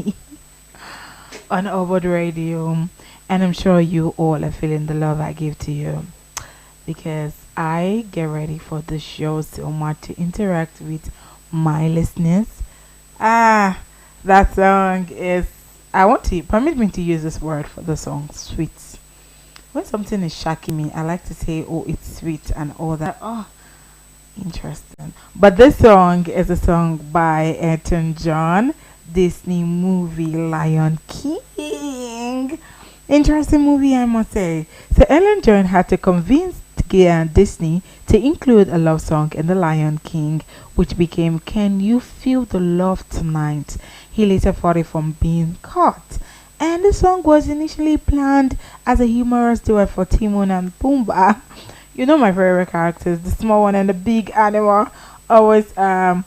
me on Overt Radio, and I'm sure you all are feeling the love I give to you because I get ready for the show so much to interact with my listeners. Ah, that song is. I want to permit me to use this word for the song, sweet. When something is shocking me, I like to say, "Oh, it's sweet" and all that. Oh, interesting. But this song is a song by Elton John, Disney movie Lion King. Interesting movie, I must say. So Elton John had to convince Disney to include a love song in The Lion King, which became "Can You Feel the Love Tonight?" He later fought it from being caught. And the song was initially planned as a humorous duet for Timon and Pumbaa. You know my favorite characters, the small one and the big animal, always trying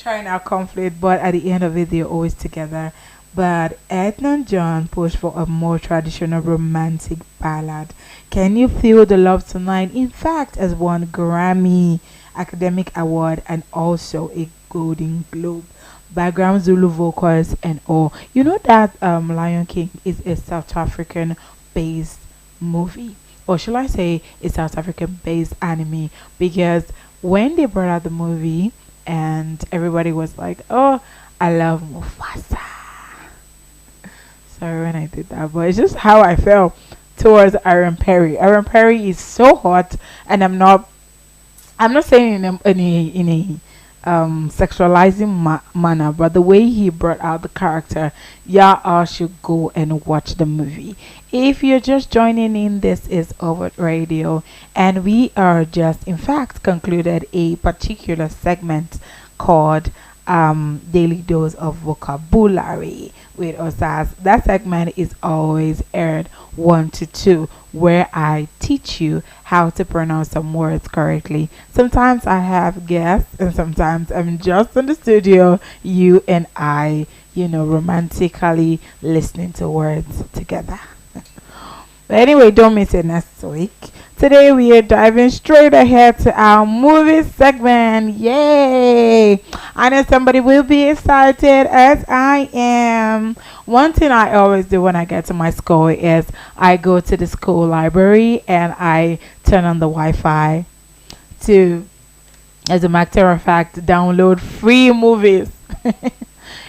out conflict, but at the end of it, they're always together. But Elton John pushed for a more traditional romantic ballad. Can You Feel the Love Tonight? In fact, has won Grammy Academic Award and also a Golden Globe. Background Zulu vocals and all. You know that Lion King is a South African based movie, or shall I say a South African based anime, because when they brought out the movie and everybody was like, "Oh, I love Mufasa." Sorry when I did that, but it's just how I felt towards Aaron Perry. Aaron Perry is so hot, and I'm not saying in a sexualizing manner, but the way he brought out the character, yeah, all should go and watch the movie. If you're just joining in, this is Overt Radio, and we are just, in fact, concluded a particular segment called Daily Dose of Vocabulary with us. As that segment is always aired 1 to 2, where I teach you how to pronounce some words correctly. Sometimes I have guests, and sometimes I'm just in the studio, you and I, romantically listening to words together. But anyway, don't miss it next week. Today we are diving straight ahead to our movie segment. Yay! I know somebody will be excited as I am. One thing I always do when I get to my school is I go to the school library and I turn on the Wi-Fi to, as a matter of fact, download free movies.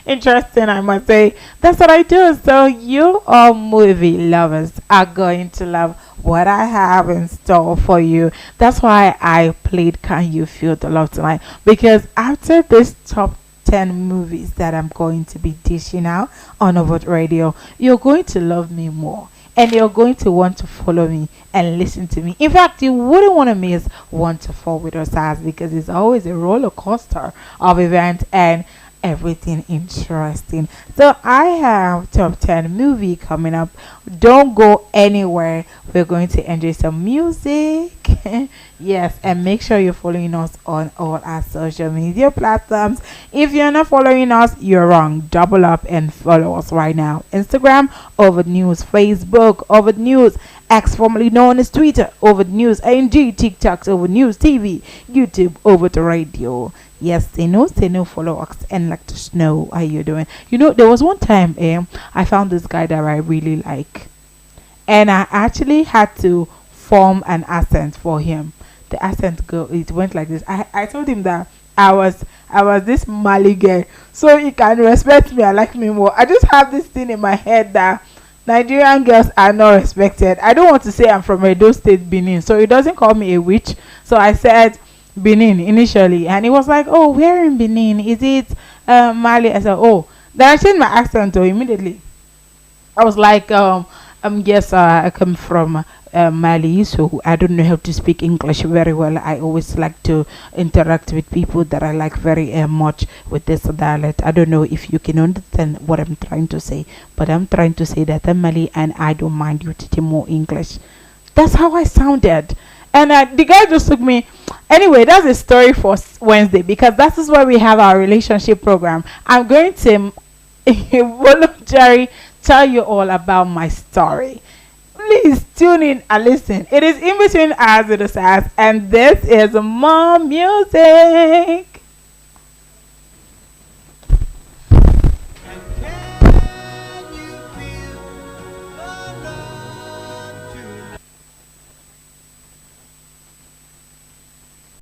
Interesting, I must say. That's what I do. So you all movie lovers are going to love what I have in store for you. That's why I played Can You Feel the Love Tonight, because after this top 10 movies that I'm going to be dishing out on Overt Radio, you're going to love me more, and you're going to want to follow me and listen to me. In fact, you wouldn't want to miss 1 to 4 with us, because it's always a roller coaster of events and everything interesting. So I have top 10 movie coming up. Don't go anywhere. We're going to enjoy some music. Yes, and make sure you're following us on all our social media platforms. If you're not following us, you're wrong. Double up and follow us right now. Instagram, Overt News. Facebook, Overt News. X, formerly known as Twitter, Overt News. ING, TikTok, Overt News TV. YouTube, Overt Radio. Yes, they know, follow us and let us know how you're doing. There was one time I found this guy that I really like, and I actually had to form an accent for him. The accent it went like this. I told him that I was this Mali girl, so he can respect me and like me more. I just have this thing in my head that Nigerian girls are not respected. I don't want to say I'm from Edo State, Benin, so he doesn't call me a witch. So I said Benin initially, and he was like, "Oh, where in Benin? Is it Mali?" I said, "Oh." Then I changed my accent to immediately. I was like, yes, I come from Mali, so I don't know how to speak English very well. I always like to interact with people that I like very much with this dialect. I don't know if you can understand what I'm trying to say, but I'm trying to say that I'm Mali and I don't mind you teaching more English. That's how I sounded. And the guy just took me. Anyway, that's a story for Wednesday, because that is where we have our relationship program. I'm going to voluntarily tell you all about my story. Please tune in and listen. It is in between us with the sass, and this is more music.